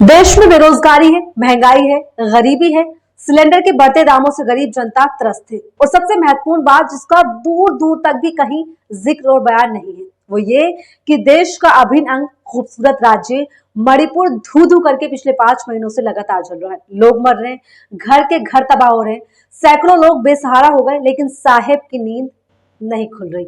देश में बेरोजगारी है, महंगाई है, गरीबी है, सिलेंडर के बढ़ते दामों से गरीब जनता त्रस्त है और सबसे महत्वपूर्ण बात जिसका दूर दूर तक भी कहीं जिक्र और बयान नहीं है वो ये कि देश का अभिन्न अंग खूबसूरत राज्य मणिपुर धू धू करके पिछले 5 महीनों से लगातार चल रहा है। लोग मर रहे हैं, घर के घर तबाह हो रहे हैं, सैकड़ों लोग बेसहारा हो गए, लेकिन साहेब की नींद नहीं खुल रही।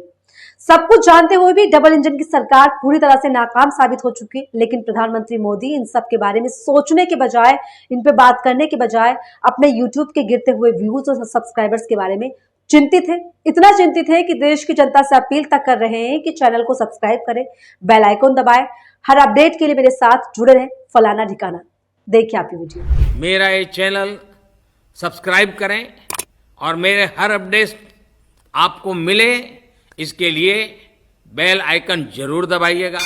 सब कुछ जानते हुए भी डबल इंजन की सरकार पूरी तरह से नाकाम साबित हो चुकी है, लेकिन प्रधानमंत्री मोदी इन सब के बारे में सोचने के बजाय, इन पे बात करने के बजाय अपने यूट्यूब के गिरते हुए व्यूज और सब्सक्राइबर्स के बारे में चिंतित है। इतना चिंतित है कि देश की जनता से अपील तक कर रहे हैं कि चैनल को सब्सक्राइब करें, बेल आइकन दबाएं, हर अपडेट के लिए मेरे साथ जुड़े रहें। फलाना ठिकाना देखिए आपकी वीडियो। मेरा ये चैनल सब्सक्राइब करें और मेरे हर अपडेट आपको मिले, इसके लिए बेल आइकन जरूर दबाइएगा।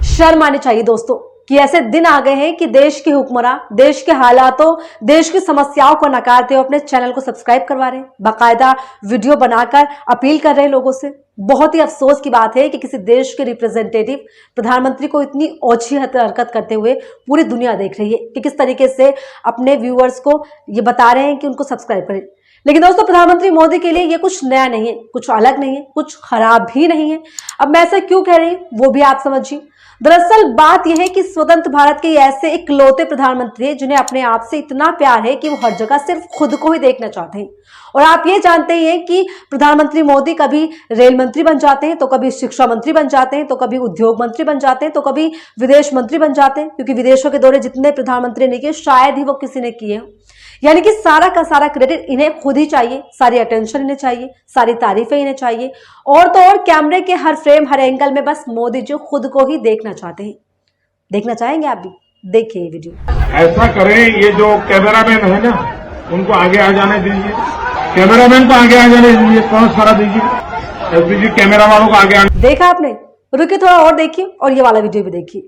शर्म आनी चाहिए दोस्तों कि ऐसे दिन आ गए हैं कि देश के हुक्मरान देश के हालातों, देश की समस्याओं को नकारते हुए अपने चैनल को सब्सक्राइब करवा रहे हैं, बाकायदा वीडियो बनाकर अपील कर रहे हैं लोगों से। बहुत ही अफसोस की बात है कि किसी देश के रिप्रेजेंटेटिव प्रधानमंत्री को इतनी ओछी हरकत करते हुए पूरी दुनिया देख रही है कि किस तरीके से अपने व्यूअर्स को ये बता रहे हैं कि उनको सब्सक्राइब करें। लेकिन दोस्तों, प्रधानमंत्री मोदी के लिए ये कुछ नया नहीं है, कुछ अलग नहीं है, कुछ खराब भी नहीं है। अब मैं ऐसा क्यों कह रही हूं वो भी आप समझिए। दरअसल बात यह है कि स्वतंत्र भारत के ऐसे इकलौते प्रधानमंत्री हैं जिन्हें अपने आप से इतना प्यार है कि वो हर जगह सिर्फ खुद को ही देखना चाहते हैं। और आप ये जानते हैं कि प्रधानमंत्री मोदी कभी रेल मंत्री बन जाते हैं, तो कभी शिक्षा मंत्री बन जाते हैं, तो कभी उद्योग मंत्री बन जाते हैं, तो कभी विदेश मंत्री बन जाते हैं, क्योंकि विदेशों के दौरे जितने प्रधानमंत्री ने किए शायद ही वो किसी ने किए। यानी कि सारा का सारा क्रेडिट इन्हें खुद ही चाहिए, सारी अटेंशन इन्हें चाहिए, सारी तारीफें इन्हें चाहिए। और तो और कैमरे के हर फ्रेम, हर एंगल में बस मोदी जी खुद को ही देखना चाहते हैं। देखना चाहेंगे आप भी? देखिए ये वीडियो। ऐसा करें, ये जो कैमरामैन है ना, उनको आगे आ जाने दीजिए, कैमरामैन को आगे आ जाने दीजिए, पहुंच करा दीजिए, एसपीजी कैमरा वालों को आगे आने। देखा आपने? रुकिए थोड़ा और देखिए और ये वाला वीडियो भी देखिए।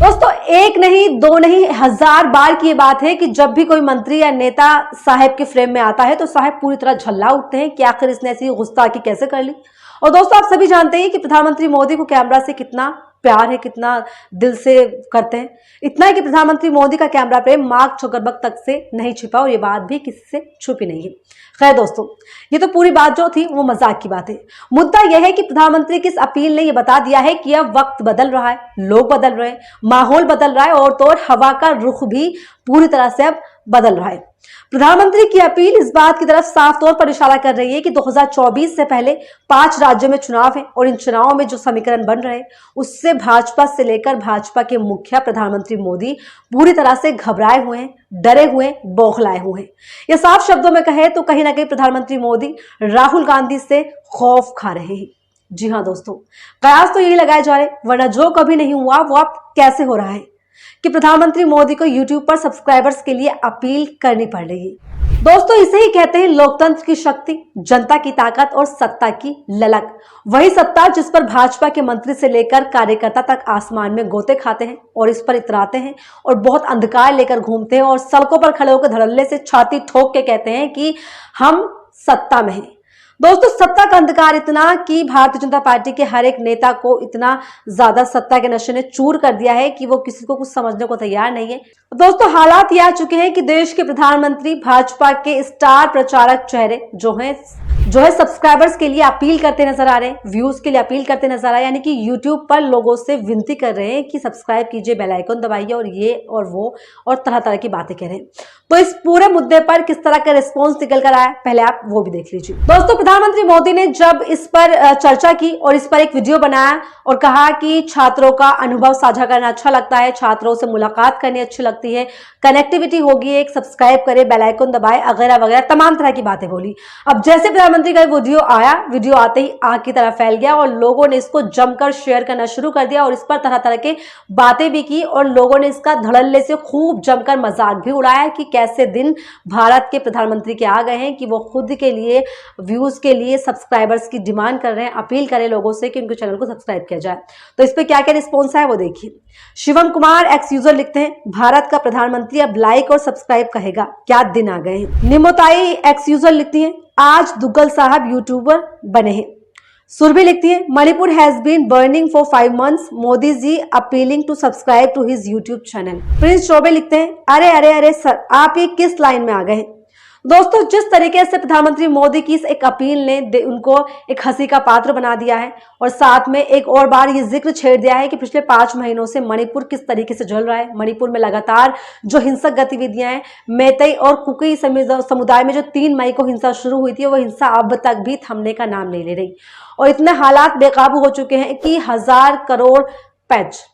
दोस्तों, एक नहीं, दो नहीं, 1000 बार की ये बात है कि जब भी कोई मंत्री या नेता साहब के फ्रेम में आता है तो साहब पूरी तरह झल्ला उठते हैं कि आखिर इसने ऐसी गुस्ताखी कैसे कर ली। और दोस्तों, आप सभी जानते हैं कि प्रधानमंत्री मोदी को कैमरा से कितना प्यार है, कितना दिल से करते हैं। इतना है कि प्रधानमंत्री मोदी का कैमरा प्रेम मार्क जुकरबर्ग तक से नहीं छिपा और ये बात भी किसी से छुपी नहीं है। खैर दोस्तों, ये तो पूरी बात जो थी वो मजाक की बात है। मुद्दा यह है कि प्रधानमंत्री की इस अपील ने यह बता दिया है कि अब वक्त बदल रहा है, लोग बदल रहे हैं, माहौल बदल रहा है और तो और हवा का रुख भी पूरी तरह से अब बदल रहा है। प्रधानमंत्री की अपील इस बात की तरफ साफ तौर पर इशारा कर रही है कि 2024 से पहले 5 राज्यों में चुनाव है और इन चुनावों में जो समीकरण बन रहे हैं उससे भाजपा से लेकर भाजपा के मुखिया प्रधानमंत्री मोदी पूरी तरह से घबराए हुए हैं, डरे हुए, बौखलाए हुए हैं। यह साफ शब्दों में कहे तो कहीं ना कहीं प्रधानमंत्री मोदी राहुल गांधी से खौफ खा रहे हैं। जी हाँ दोस्तों, कयास तो यही लगाए जा रहे, वरना जो कभी नहीं हुआ वो अब कैसे हो रहा है कि प्रधानमंत्री मोदी को यूट्यूब पर सब्सक्राइबर्स के लिए अपील करनी पड़ रही है। दोस्तों, इसे ही कहते हैं लोकतंत्र की शक्ति, जनता की ताकत और सत्ता की ललक। वही सत्ता जिस पर भाजपा के मंत्री से लेकर कार्यकर्ता तक आसमान में गोते खाते हैं और इस पर इतराते हैं और बहुत अंधकार लेकर घूमते हैं और सड़कों पर खड़े होकर धड़ल्ले से छाती ठोक के कहते हैं कि हम सत्ता में हैं। दोस्तों, सत्ता का अंधकार इतना कि भारतीय जनता पार्टी के हर एक नेता को इतना ज्यादा सत्ता के नशे ने चूर कर दिया है कि वो किसी को कुछ समझने को तैयार नहीं है। दोस्तों, हालात ये आ चुके हैं कि देश के प्रधानमंत्री भाजपा के स्टार प्रचारक चेहरे जो है सब्सक्राइबर्स के लिए अपील करते नजर आ रहे हैं, व्यूज के लिए अपील करते नजर आ रहे हैं, यानी कि यूट्यूब पर लोगों से विनती कर रहे हैं कि सब्सक्राइब कीजिए, बेल आइकन दबाइए और ये और वो और तरह तरह की बातें कह रहे हैं। तो इस पूरे मुद्दे पर किस तरह का रिस्पॉन्स निकल कर आया, पहले आप वो भी देख लीजिए। दोस्तों, प्रधानमंत्री मोदी ने जब इस पर चर्चा की और इस पर एक वीडियो बनाया और कहा कि छात्रों का अनुभव साझा करना अच्छा लगता है, छात्रों से मुलाकात करनी अच्छी लगती है, कनेक्टिविटी होगी, एक सब्सक्राइब करे, बेल आइकन दबाए, वगैरह वगैरह तमाम तरह की बातें बोली। अब जैसे प्रधानमंत्री का वीडियो आया, वीडियो आते ही आग की तरह फैल गया और लोगों ने इसको जमकर शेयर करना शुरू कर दिया और इस पर तरह तरह के बातें भी की और लोगों ने इसका धड़ल्ले से खूब जमकर मजाक भी उड़ाया कि कैसे दिन भारत के प्रधानमंत्री के आ गए हैं कि वो खुद के लिए व्यूज उसके लिए सब्सक्राइबर्स की डिमांड कर रहे हैं, अपील करें लोगों से कि उनके चैनल को सब्सक्राइब किया जाए। तो इस पे क्या क्या रिस्पॉन्स है वो देखिए। शिवम कुमार एक्स यूजर लिखते हैं, भारत का प्रधानमंत्री अब लाइक और सब्सक्राइब कहेगा, क्या दिन आ गए। निमोताई एक्स यूजर लिखती है, आज दुग्गल साहब यूट्यूबर बने हैं। सुरभि लिखती है, Manipur has been burning for 5 months, Modi ji appealing to subscribe to his YouTube channel. Prince Chaubey लिखते हैं, अरे अरे अरे सर, आप ये किस लाइन में आ गए। दोस्तों, जिस तरीके से प्रधानमंत्री मोदी की इस एक अपील ने उनको एक हंसी का पात्र बना दिया है और साथ में एक और बार ये जिक्र छेड़ दिया है कि पिछले 5 महीनों से मणिपुर किस तरीके से जल रहा है। मणिपुर में लगातार जो हिंसक गतिविधियां हैं, मैतेई और कुकी समुदाय में जो 3 मई को हिंसा शुरू हुई थी, वो हिंसा अब तक भी थमने का नाम नहीं ले रही और इतने हालात बेकाबू हो चुके हैं कि 1000 करोड़ पैच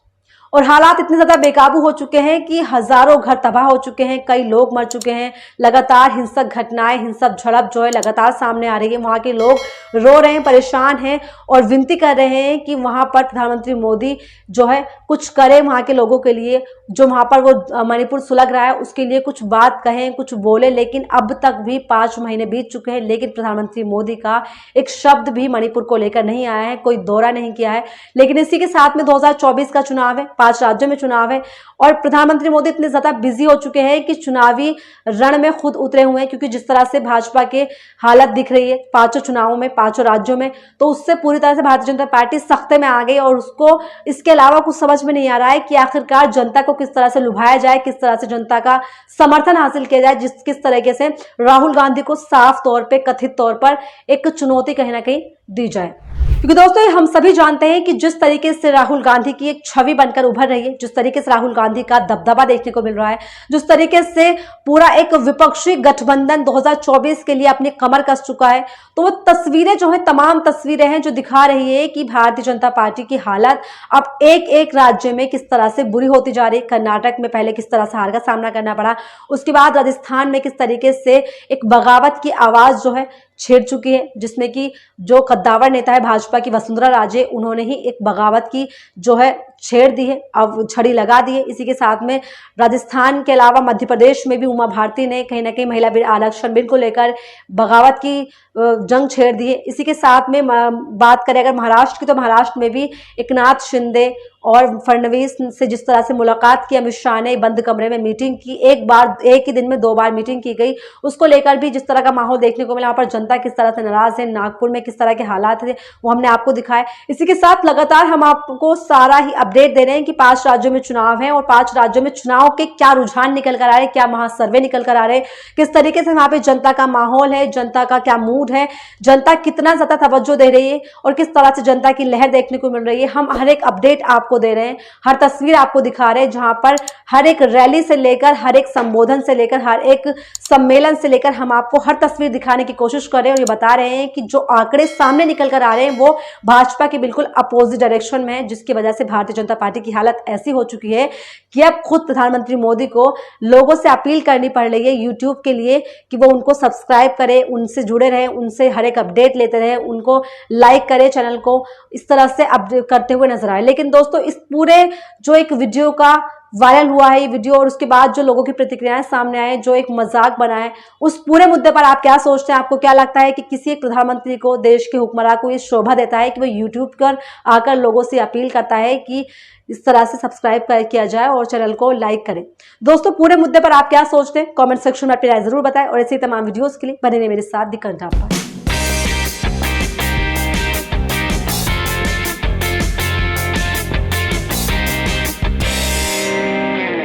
और हालात इतने ज्यादा बेकाबू हो चुके हैं कि हजारों घर तबाह हो चुके हैं, कई लोग मर चुके हैं। लगातार हिंसक घटनाएं, हिंसक झड़प जो है लगातार सामने आ रही है। वहां के लोग रो रहे हैं, परेशान हैं और विनती कर रहे हैं कि वहां पर प्रधानमंत्री मोदी जो है कुछ करे वहां के लोगों के लिए, जो वहां पर वो मणिपुर सुलग रहा है उसके लिए कुछ बात कहें, कुछ बोले। लेकिन अब तक भी 5 महीने बीत चुके हैं, लेकिन प्रधानमंत्री मोदी का एक शब्द भी मणिपुर को लेकर नहीं आया है, कोई दौरा नहीं किया है। लेकिन इसी के साथ में 2024 का चुनाव है, 5 राज्यों में चुनाव है और प्रधानमंत्री मोदी इतने ज्यादा बिजी हो चुके हैं कि चुनावी रण में खुद उतरे हुए हैं, क्योंकि जिस तरह से भाजपा के हालत दिख रही है 5 चुनावों में, 5 राज्यों में, तो उससे पूरी तरह से भारतीय जनता पार्टी सख्ते में आ गई और उसको इसके अलावा कुछ समझ में नहीं आ रहा है कि आखिरकार जनता को किस तरह से लुभाया जाए, किस तरह से जनता का समर्थन हासिल किया जाए, किस तरीके से राहुल गांधी को साफ तौर पे, कथित तौर पर एक चुनौती कहीं ना कहीं दी जाए। क्योंकि दोस्तों हम सभी जानते हैं कि जिस तरीके से राहुल गांधी की एक छवि बनकर उभर रही है, जिस तरीके से राहुल गांधी का दबदबा देखने को मिल रहा है, जिस तरीके से पूरा एक विपक्षी गठबंधन 2024 के लिए अपनी कमर कस चुका है, तो वो तस्वीरें जो है, तमाम तस्वीरें हैं जो दिखा रही है कि भारतीय जनता पार्टी की हालत अब एक एक राज्य में किस तरह से बुरी होती जा रही है। कर्नाटक में पहले किस तरह से हार का सामना करना पड़ा, उसके बाद राजस्थान में किस तरीके से एक बगावत की आवाज जो है छेड़ चुकी है, जिसमें कि जो कद्दावर नेता है भाजपा की वसुंधरा राजे, उन्होंने ही एक बगावत की जो है छेड़ दी है, अब छड़ी लगा दी है। इसी के साथ में राजस्थान के अलावा मध्य प्रदेश में भी उमा भारती ने कहीं ना कहीं महिला आरक्षण बिल को लेकर बगावत की जंग छेड़ दी है। इसी के साथ में बात करें अगर महाराष्ट्र की, तो महाराष्ट्र में भी एकनाथ शिंदे और फडणवीस से जिस तरह से मुलाकात की अमित शाह ने, बंद कमरे में मीटिंग की, एक ही दिन में 2 बार मीटिंग की गई, उसको लेकर भी जिस तरह का माहौल देखने को मिला, वहां पर जनता किस तरह से नाराज है, नागपुर में किस तरह के हालात थे वो हमने आपको दिखाए। इसी के साथ लगातार हम आपको सारा ही अपडेट दे रहे हैं कि 5 राज्यों में चुनाव है और 5 राज्यों में चुनाव के क्या रुझान निकल कर आ रहे हैं, क्या महासर्वे निकल कर आ रहे हैं, किस तरीके से वहां पे जनता का माहौल है, जनता का क्या मूड है, जनता कितना ज्यादा तवज्जो दे रही है और किस तरह से जनता की लहर देखने को मिल रही है। हम हर एक अपडेट आपको दे रहे हैं, हर तस्वीर आपको दिखा रहे हैं, जहां पर हर एक रैली से लेकर, हर एक संबोधन से लेकर, हर एक सम्मेलन से लेकर हम आपको हर तस्वीर दिखाने की कोशिश कर रहे हैं और ये बता रहे हैं कि जो आंकड़े सामने निकल कर आ रहे हैं वो भाजपा के बिल्कुल अपोजिट डायरेक्शन में है, जिसकी वजह से भारतीय जनता पार्टी की हालत ऐसी हो चुकी है कि अब खुद प्रधानमंत्री मोदी को लोगों से अपील करनी पड़ रही है यूट्यूब के लिए कि वो उनको सब्सक्राइब करें, उनसे जुड़े रहें, उनसे हर एक अपडेट लेते रहें, उनको लाइक करें, चैनल को इस तरह से अपडेट करते हुए नजर आए। लेकिन दोस्तों इस पूरे जो एक वीडियो का वायरल हुआ है ये वीडियो और उसके बाद जो लोगों की प्रतिक्रियाएं सामने आए, जो एक मजाक बना है, उस पूरे मुद्दे पर आप क्या सोचते हैं? आपको क्या लगता है कि किसी एक प्रधानमंत्री को, देश के हुक्मरान को ये शोभा देता है कि वो यूट्यूब पर आकर लोगों से अपील करता है कि इस तरह से सब्सक्राइब किया जाए और चैनल को लाइक करें? दोस्तों पूरे मुद्दे पर आप क्या सोचते हैं? कमेंट सेक्शन में अपनी राय जरूर बताएं और ऐसी तमाम वीडियोस के लिए बने रहिए मेरे साथ दी कंटा पर।